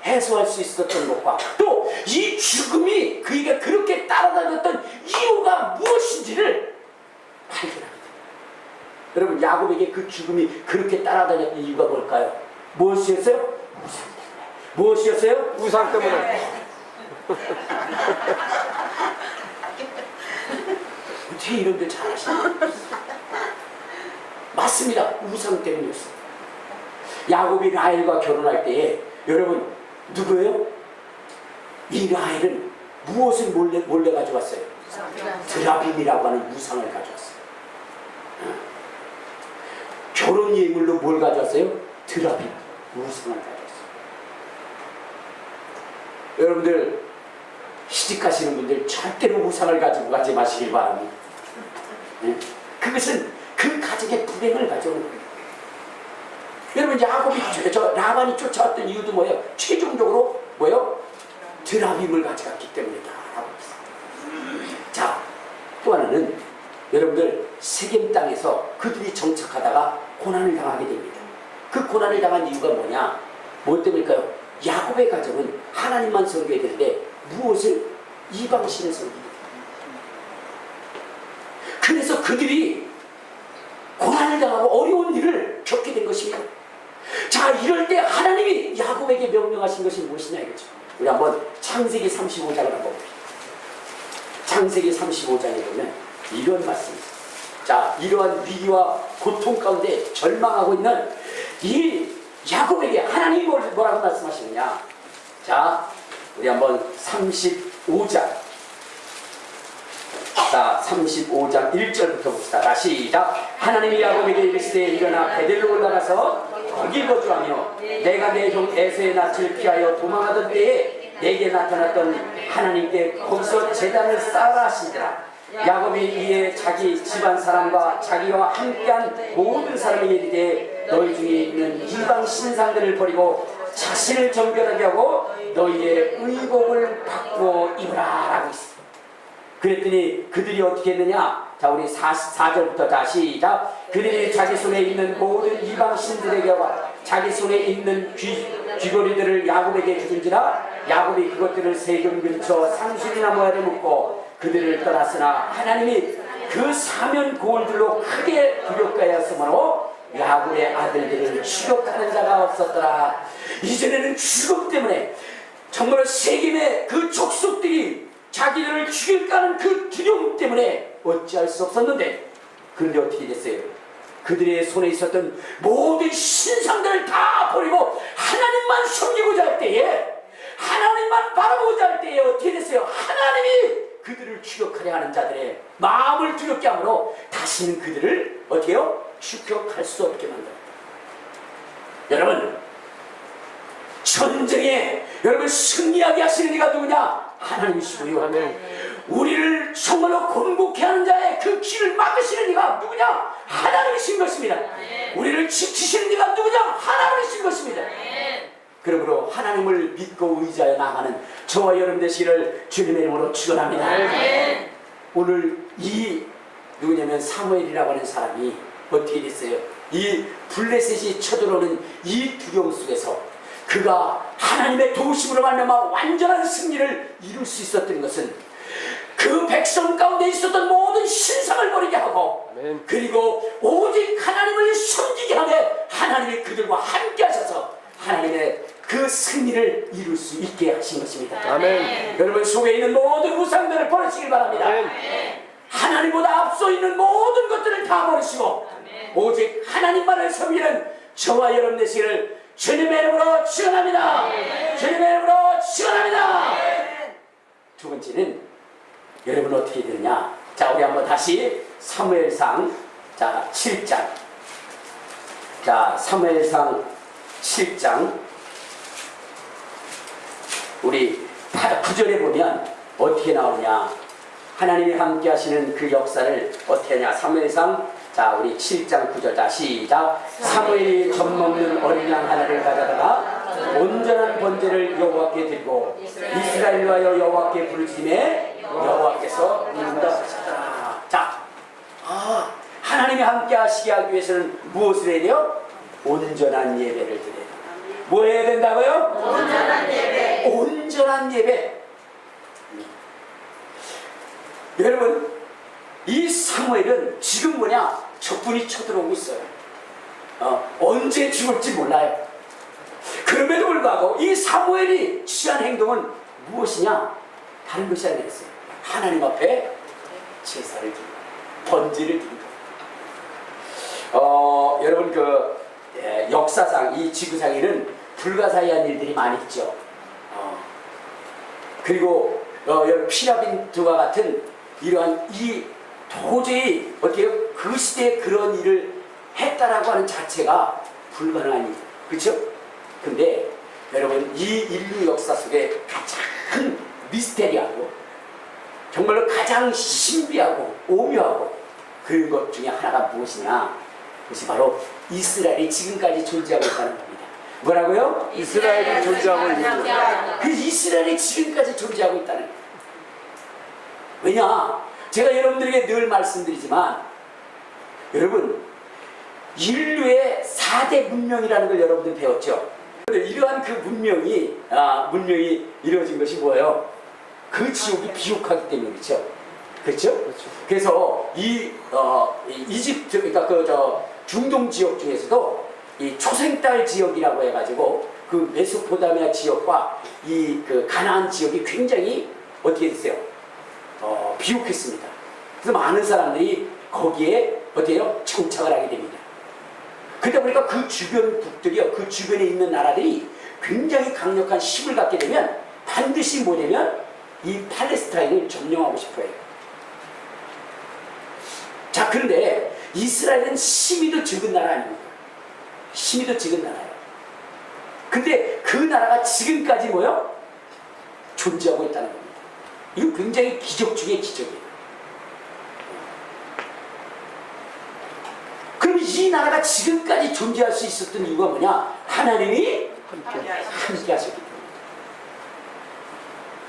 해소할 수 있었던 것과 또 이 죽음이 그에게 그렇게 따라다녔던 이유가 무엇인지를 발견합니다. 여러분 야곱에게 그 죽음이 그렇게 따라다녔던 이유가 뭘까요? 무엇이었어요? 우상 때문에. 무엇이었어요? 우상 때문에. 어떻게 이런들 잘하시나요? 맞습니다. 우상 때문이었어요. 야곱이 라헬과 결혼할 때에 여러분 누구예요? 이 라헬은 무엇을 몰래 가져왔어요? 드라빔이라고 하는 우상을 가져왔어요. 결혼 예물로 뭘 가져왔어요? 드라빔, 우상을 가져왔어요. 여러분들 시집가시는 분들 절대로 우상을 가지고 가지 마시길 바랍니다. 그것은 그 가정의 불행을 가져오는 거예요. 여러분 야곱이 라반이 쫓아왔던 이유도 뭐예요? 최종적으로 뭐예요? 드라빔을 가져갔기 때문이다 라고 했어요. 자, 또 하나는 여러분들 세겜 땅에서 그들이 정착하다가 고난을 당하게 됩니다. 그 고난을 당한 이유가 뭐냐? 뭐 때문일까요? 야곱의 가정은 하나님만 섬겨야 되는데 무엇을? 이방신을 섬기게 됩니다. 그래서 그들이 고난을 당하고 어려운 일을 겪게 된 것입니다. 자, 이럴 때 하나님이 야곱에게 명령하신 것이 무엇이냐 이거죠. 우리 한번 창세기 35장을 한번 봅시다. 창세기 35장에 보면 이런 말씀이 있어요. 자, 이러한 위기와 고통 가운데 절망하고 있는 이 야곱에게 하나님이 뭐라고 말씀하시느냐. 자, 우리 한번 35장. 자, 35장 1절부터 봅시다. 다시 시작. 하나님이 야곱에게 이르시되 일어나 베델로 올라가서 거기 거주하며 내가 내 형 에서의 낯을 피하여 도망하던 때에 내게 나타났던 하나님께 거기서 제단을 쌓아라 하시니라. 야곱이 이에 자기 집안 사람과 자기와 함께한 모든 사람에게 이르되 너희 중에 있는 이방 신상들을 버리고 자신을 정결하게 하고 너희의 의복을 바꾸어 입으라 라고 있습니다. 그랬더니 그들이 어떻게 했느냐. 자, 우리 4절부터 다시 시작. 그들이 자기 손에 있는 모든 이방 신들에게와 자기 손에 있는 귀고리들을 야곱에게 주든지라. 야곱이 그것들을 세금 근처 상수리나 모아를 묶고 그들을 떠났으나 하나님이 그 사면 고울들로 크게 굴욕하였으므로 야곱의 아들들을 추격하는 자가 없었더라. 이전에는 죽음 때문에 정말로 세겜의 그 족속들이 자기들을 죽일까 하는 그 두려움 때문에 어찌할 수 없었는데, 그런데 어떻게 됐어요? 그들의 손에 있었던 모든 신상들을 다 버리고 하나님만 섬기고자 할 때에, 하나님만 바라보고자 할 때에 어떻게 됐어요? 하나님이 그들을 추격하려 하는 자들의 마음을 두렵게 하므로 다시는 그들을 어떻게 해요? 추격할 수 없게 만듭니다. 여러분, 전쟁에 여러분 승리하게 하시는 이가 누구냐? 하나님이시고요. 아멘. 우리를 정말로 곤곡해 하는 자의 그 길을 막으시는 이가 누구냐? 하나님이신 것입니다. 우리를 지키시는 이가 누구냐? 하나님이신 것입니다. 그러므로 하나님을 믿고 의지하여 나가는 저와 여러분 되시기를 주님의 이름으로 축원합니다. 오늘 이 누구냐면 사무엘이라고 하는 사람이 어떻게 됐어요? 이 블레셋이 쳐들어오는 이 두려움 속에서 그가 하나님의 도우심으로 말미암아 완전한 승리를 이룰 수 있었던 것은 그 백성 가운데 있었던 모든 신상을 버리게 하고, 아멘. 그리고 오직 하나님을 섬기게 하며 하나님이 그들과 함께 하셔서 하나님의 그 승리를 이룰 수 있게 하신 것입니다. 아멘. 여러분 속에 있는 모든 우상들을 버리시길 바랍니다. 아멘. 하나님보다 앞서 있는 모든 것들을 다 버리시고 오직 하나님만을 섬기는 저와 여러분 되시기를 주님의 이름으로 축원합니다. 주님의 이름으로 축원합니다. 두 번째는 여러분 어떻게 되느냐. 자, 우리 한번 다시 사무엘상 7장. 자, 사무엘상 7장 우리 9절에 보면 어떻게 나오냐. 하나님이 함께 하시는 그 역사를 어떻게 하냐. 사무엘상 우리 7장 9절. 자, 시작. 사무엘이 젖먹는 어린 양 하나를 가져다가 온전한 번제를 여호와께 드리고 이스라엘로 하여 여호와께 부르짖음에 여호와께서 응답하셨다. 자, 하나님이 함께 하시게 하기 위해서는 무엇을 해야 돼요? 온전한 예배를 드려야 돼요. 뭐 해야 된다고요? 온전한 예배. 온전한 예배. 여러분, 이 사무엘은 지금 적군이 쳐들어오고 있어요. 언제 죽을지 몰라요. 그럼에도 불구하고 이 사무엘이 취한 행동은 무엇이냐? 다른 것이 아니겠어요. 하나님 앞에 제사를 드리고 번제를 드리고. 여러분 역사상 이 지구상에는 불가사의한 일들이 많이 있죠. 그리고 여러분 피라민드와 같은 이러한 도저히 어떻게 그 시대에 그런 일을 했다라고 하는 자체가 불가능한 일, 그렇죠? 근데 여러분 이 인류 역사 속에 가장 미스테리하고 정말로 가장 신비하고 오묘하고 그런 것 중에 하나가 무엇이냐? 그것이 바로 이스라엘이 지금까지 존재하고 있다는 겁니다. 뭐라고요? 이스라엘이 존재하고 있는 것. 그 이스라엘이 지금까지 존재하고 있다는 거예요. 왜냐? 제가 여러분들에게 늘 말씀드리지만 여러분 인류의 4대 문명이라는 걸 여러분들 배웠죠? 이러한 그 문명이 이루어진 것이 뭐예요? 그 지옥이 비옥하기 때문이죠. 그렇죠? 그래서 이집트, 그러니까 중동 지역 중에서도 이 초생딸 지역이라고 해가지고 그 메소포타미아 지역과 이 그 가나안 지역이 굉장히 어떻게 됐어요? 비옥했습니다. 그래서 많은 사람들이 거기에 어때요? 정착을 하게 됩니다. 그러다 보니까 그 주변 국들이요, 그 주변에 있는 나라들이 굉장히 강력한 힘을 갖게 되면 반드시 뭐냐면 이 팔레스타인을 점령하고 싶어해요. 자, 그런데 이스라엘은 힘이 더 적은 나라 아닙니까? 힘이 더 적은 나라예요. 근데 그 나라가 지금까지 뭐요? 존재하고 있다는 겁니다. 이거 굉장히 기적 중의 기적이에요. 그럼 이 나라가 지금까지 존재할 수 있었던 이유가 뭐냐? 하나님이 함께 하셨기 때문에.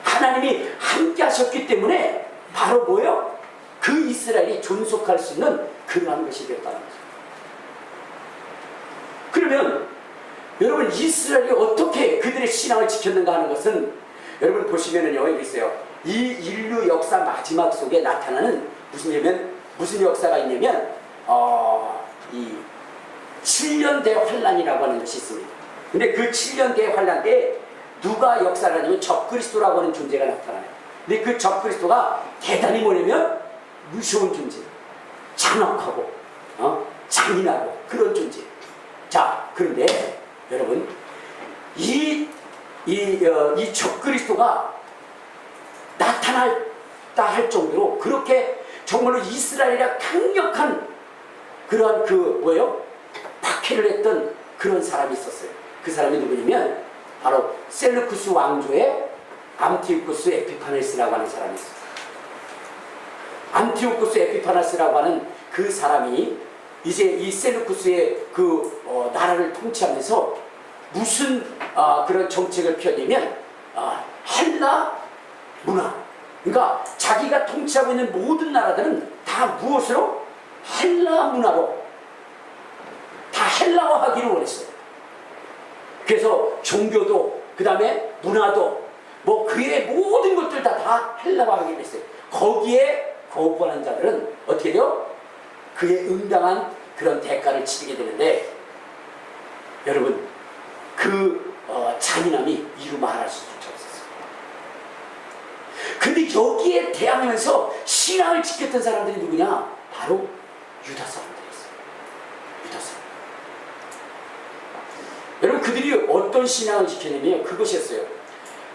하나님이 함께 하셨기 때문에 바로 뭐요? 그 이스라엘이 존속할 수 있는 그러한 것이 되었다는 거죠. 그러면 여러분 이스라엘이 어떻게 그들의 신앙을 지켰는가 하는 것은 여러분 보시면은요, 여기 있어요. 이 인류 역사 마지막 속에 나타나는 무슨 역사가 있냐면 이 7년 대환란이라고 하는 것이 있습니다. 근데 그 7년 대환란 때 누가 역사를 하냐면 적그리스도라고 하는 존재가 나타나요. 근데 그 적그리스도가 대단히 뭐냐면 무서운 존재, 잔혹하고 잔인하고 그런 존재. 자, 그런데 여러분 이 적그리스도가 나타났다 할 정도로 그렇게 정말로 이스라엘이라 강력한 그러한 박해를 했던 그런 사람이 있었어요. 그 사람이 누구냐면 바로 셀루쿠스 왕조의 안티오쿠스 에피파네스라고 하는 사람이 있었어요. 안티오쿠스 에피파네스라고 하는 그 사람이 이제 이 셀루쿠스의 나라를 통치하면서 무슨 그런 정책을 펴냐면 헬라 문화. 그러니까 자기가 통치하고 있는 모든 나라들은 다 무엇으로? 헬라 문화로 다 헬라화하기를 원했어요. 그래서 종교도 그 다음에 문화도 그의 모든 것들 다 헬라화하기로 했어요. 거기에 거부하는 자들은 어떻게 돼요? 그에 응당한 그런 대가를 치르게 되는데 여러분 그 잔인함이 이루 말할 수조차 없었어요. 근데 여기에 대항하면서 신앙을 지켰던 사람들이 누구냐? 바로 유다 사람들이었어요. 유다 사람. 여러분 그들이 어떤 신앙을 지켰냐면 그것이었어요.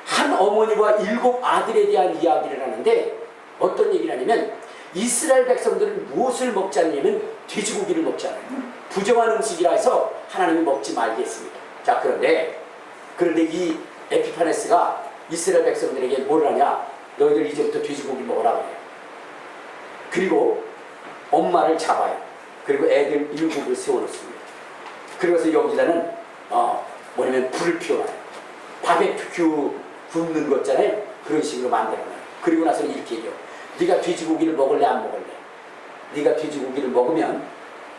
한 어머니와 7 아들에 대한 이야기를 하는데 어떤 얘기를 하냐면 이스라엘 백성들은 무엇을 먹지 않냐면 돼지고기를 먹지 않아요. 부정한 음식이라 해서 하나님이 먹지 말게 했습니다. 자, 그런데 이 에피파네스가 이스라엘 백성들에게 뭘 하냐? 너희들 이제부터 돼지고기 먹으라 그래요. 그리고 엄마를 잡아요. 그리고 애들 7을 세워놓습니다. 그래서 여기다는 불을 피워놔요. 바베큐 굽는 거 있잖아요. 그런 식으로 만들어놔요. 그리고 나서는 이렇게 얘기해요. 네가 돼지고기를 먹을래 안 먹을래? 네가 돼지고기를 먹으면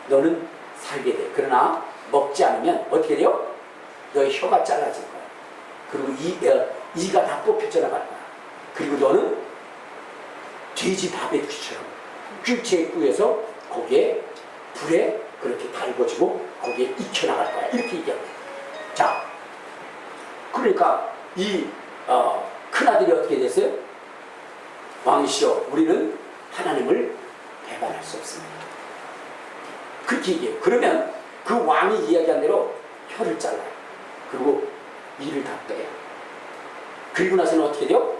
너는 살게 돼. 그러나 먹지 않으면 어떻게 돼요? 너의 혀가 잘라질 거야. 그리고 이가 다 뽑혀져 나갈 거야. 그리고 너는 돼지 바베큐처럼 뀨체에 구워서 거기에 불에 그렇게 달궈지고 거기에 익혀나갈 거야. 이렇게 얘기합니다. 자, 그러니까 이 큰아들이 어떻게 됐어요? 왕이시여, 우리는 하나님을 배반할 수 없습니다. 그렇게 얘기해요. 그러면 그 왕이 이야기한 대로 혀를 잘라요. 그리고 이를 다 빼요. 그리고 나서는 어떻게 돼요?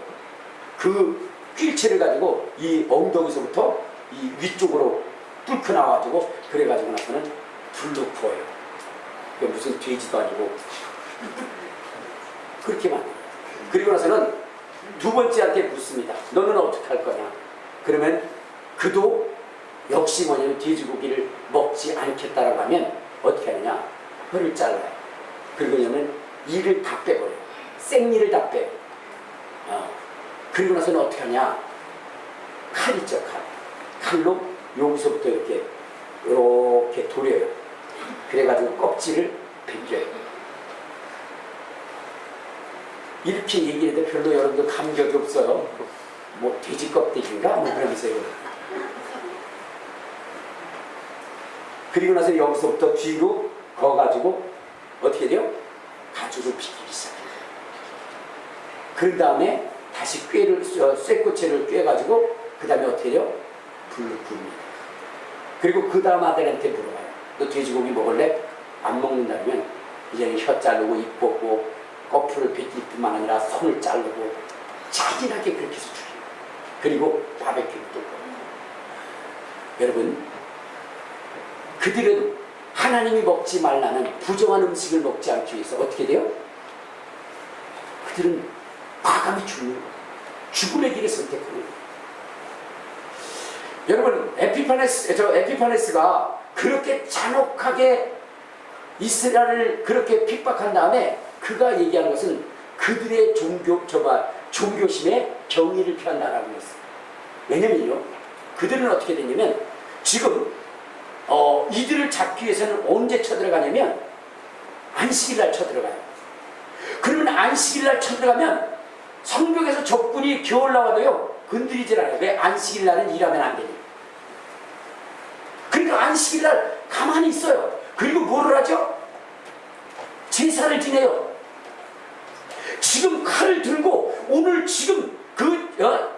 그 뀨체를 가지고 이 엉덩이서부터 이 위쪽으로 뚫고 나와가지고 그래가지고 나서는 불로 구워요. 이게 무슨 돼지도 아니고 그렇게 만들어요. 그리고 나서는 두 번째한테 묻습니다. 너는 어떻게 할 거냐? 그러면 그도 역시 뭐냐면 돼지고기를 먹지 않겠다라고 하면 어떻게 하느냐? 혀를 잘라요. 그리고 뭐냐면 이를 다 빼버려요. 생이를 다 빼요. 그리고 나서는 어떻게 하냐? 칼 있죠, 칼. 칼로 여기서부터 이렇게 돌려요. 그래가지고 껍질을 벗겨요. 이렇게 얘기했는데 별로 여러분들 감격이 없어요. 돼지 껍데기인가? 그러면서요. 그리고 나서 여기서부터 뒤로 거가지고 어떻게 돼요? 가죽을 비기기 시작해요. 그런 다음에 다시 쇠꼬치를 꿰가지고 그 다음에 어떻게 해요? 불로 굽니다. 그리고 그 다음 아들한테 물어봐요. 너 돼지고기 먹을래? 안 먹는다면 이제는 혀 자르고 입 벗고 거풀을 뱉을 뿐만 아니라 손을 자르고 잔인하게 그렇게 해서 죽여요. 그리고 바베큐를 또 먹어요. 여러분, 그들은 하나님이 먹지 말라는 부정한 음식을 먹지 않기 위해서 어떻게 돼요? 그들은 과감히 죽는 거예요. 죽음의 길을 선택하는 거예요. 여러분, 에피파네스가 그렇게 잔혹하게 이스라엘을 그렇게 핍박한 다음에 그가 얘기한 것은 그들의 종교심에 경의를 표한다라고 했어요. 왜냐면요, 그들은 어떻게 됐냐면 지금 이들을 잡기 위해서는 언제 쳐들어가냐면 안식일날 쳐들어가요. 그러면 안식일날 쳐들어가면 성벽에서 적군이 겨울 나와도요 건드리질 않아요. 왜? 안식일날은 일하면 안 되니. 그러니까 안식일날 가만히 있어요. 그리고 뭐를 하죠? 제사를 지내요. 지금 칼을 들고 오늘 지금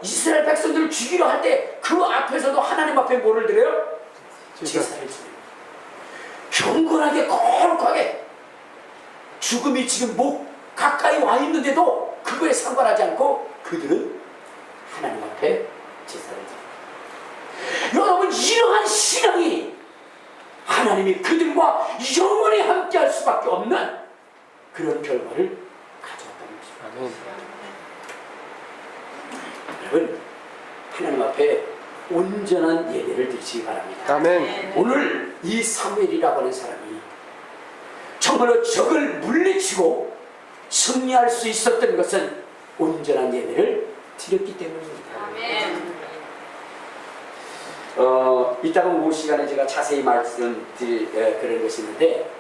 이스라엘 백성들을 죽이려 할 때 그 앞에서도 하나님 앞에 뭐를 드려요? 제사를 지내요. 경건하게 거룩하게 죽음이 지금 목 가까이 와 있는데도 그거에 상관하지 않고 그들은 하나님 앞에 제사를 지내요. 여러분, 이러한 신앙이 하나님이 그들과 영원히 함께 할 수밖에 없는 그런 결과를 가져왔다는 것입니다. 여러분, 하나님 앞에 온전한 예배를 드리시기 바랍니다. 아멘. 오늘 이 사무엘이라고 하는 사람이 정말로 적을 물리치고 승리할 수 있었던 것은 온전한 예배를 드렸기 때문입니다. 아멘. 이따가 오 시간에 제가 자세히 말씀드릴 그런 것이 있는데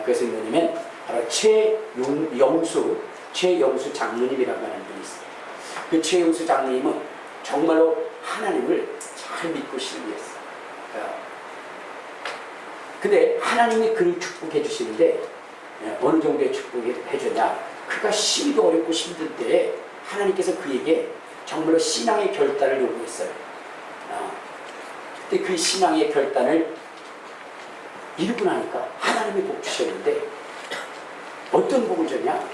그것은 뭐냐면 바로 최영수 장로님이라고 하는 분이 있어요. 그 최영수 장로님은 정말로 하나님을 잘 믿고 신뢰했어요. 근데 하나님이 그를 축복해 주시는데 어느 정도의 축복을 해주냐, 그가 심도 어렵고 힘들 때에 하나님께서 그에게 정말로 신앙의 결단을 요구했어요. 근데 그 신앙의 결단을 이루고 나니까 하나님이 복 주셨는데 어떤 복을 줬냐?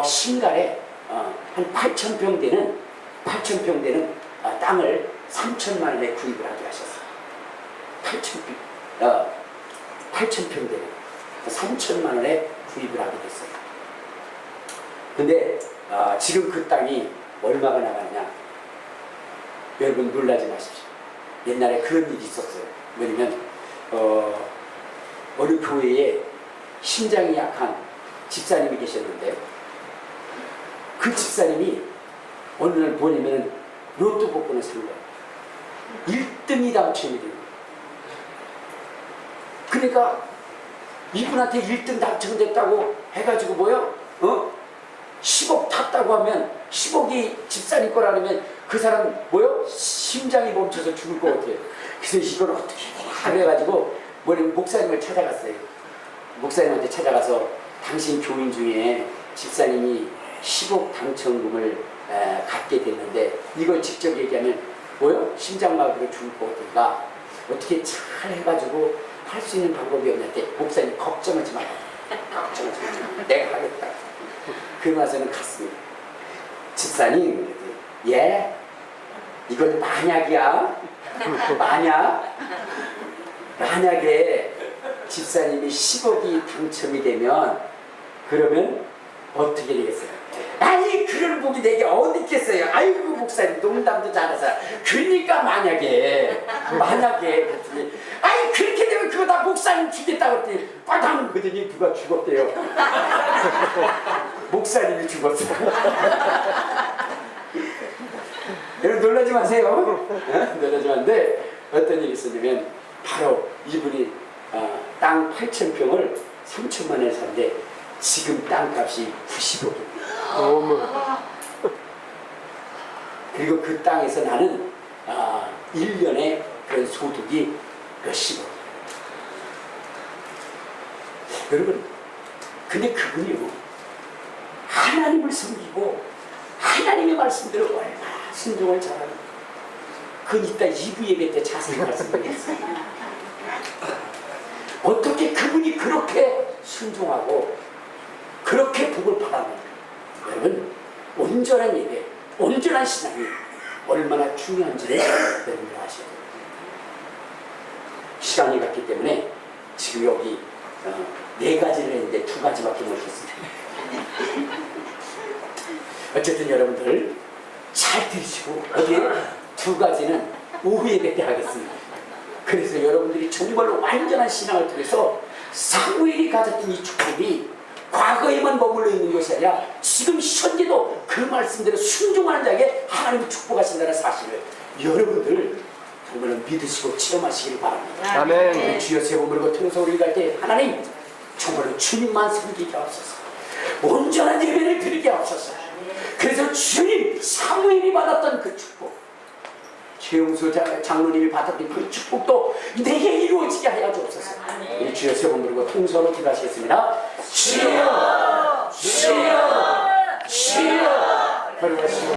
신갈에 한 8,000평 되는 땅을 3천만 원에 구입을 하게 하셨어요. 8,000평 되는 3천만 원에 구입을 하게 됐어요. 근데 지금 그 땅이 얼마가 나가느냐? 여러분 놀라지 마십시오. 옛날에 그런 일이 있었어요. 뭐냐면 어느 교회에 심장이 약한 집사님이 계셨는데 그 집사님이 어느 날 보내면 로또 복권을 산 거예요. 1등이 당첨이 돼요. 그러니까 이분한테 1등 당첨됐다고 해가지고 뭐요? 10억 탔다고 하면 10억이 집사님 거라면 그 사람 뭐요? 심장이 멈춰서 죽을 것 같아요. 그래서 이걸 어떻게 해야 그래가지고 목사님을 찾아갔어요. 목사님한테 찾아가서 당신 교인 중에 집사님이 10억 당첨금을 갖게 됐는데 이걸 직접 얘기하면 뭐요? 심장마비로 죽을 것 같으니까 어떻게 잘 해가지고 할 수 있는 방법이 없는데 목사님 걱정하지 마. 걱정하지 마. 내가 하겠다. 그러고 나서는 갔습니다. 집사님, 예? 이건 만약이야. 만약에 집사님이 10억이 당첨이 되면 그러면 어떻게 되겠어요? 아이, 그런 복이 내게 어디 있겠어요? 아이고, 목사님 농담도 잘해서. 그러니까 만약에 그랬더니 아이, 그렇게 되면 그거 다 목사님 주겠다고 그랬더니 빠당 그러더니 누가 죽었대요. 목사님이 죽었어요. 여러분 놀라지 마세요. 놀라지 마는데 어떤 일이 있었냐면 바로 이분이 땅 8,000평을 3천만 원에 샀는데 지금 땅값이 90억입니다. 그리고 그 땅에서 나는 1년에 그런 소득이 몇십억. 여러분, 근데 그분이요, 하나님을 섬기고 하나님의 말씀대로 얼마나 순종을 잘하는, 그건 이따 2부 예배 때 자세히 말씀드리겠습니다. 어떻게 그분이 그렇게 순종하고 그렇게 복을 바라는가. 여러분, 온전한 예배, 온전한 신앙이 얼마나 중요한지를 여러분들 아셔야 됩니다. 시간이 갔기 때문에 지금 여기 4가지를 했는데 2가지밖에 못했습니다. 어쨌든 여러분들 잘 들으시고, 어디에 2가지는 오후 예배 때 하겠습니다. 그래서 여러분들이 정말로 완전한 신앙을 통해서 사무엘이 가졌던 이 축복이 과거에만 머물러 있는 것이 아니라 지금 현재도 그 말씀대로 순종하는 자에게 하나님이 축복하신다는 사실을 여러분들 정말로 믿으시고 체험하시길 바랍니다. 아멘. 주여 세 번 부르고 통해서 우리 갈 때 하나님 정말로 주님만 섬기게 하옵소서. 온전한 예배를 드리게 하옵소서. 그래서 주님, 사무엘이 받았던 그 축복, 최용수 장로님이 받았던 그 축복도 내게 이루어지게 하여 주옵소서. 우리 주여 세 번 부르고 통서로 기도하시겠습니다. 주여, 주여, 주여.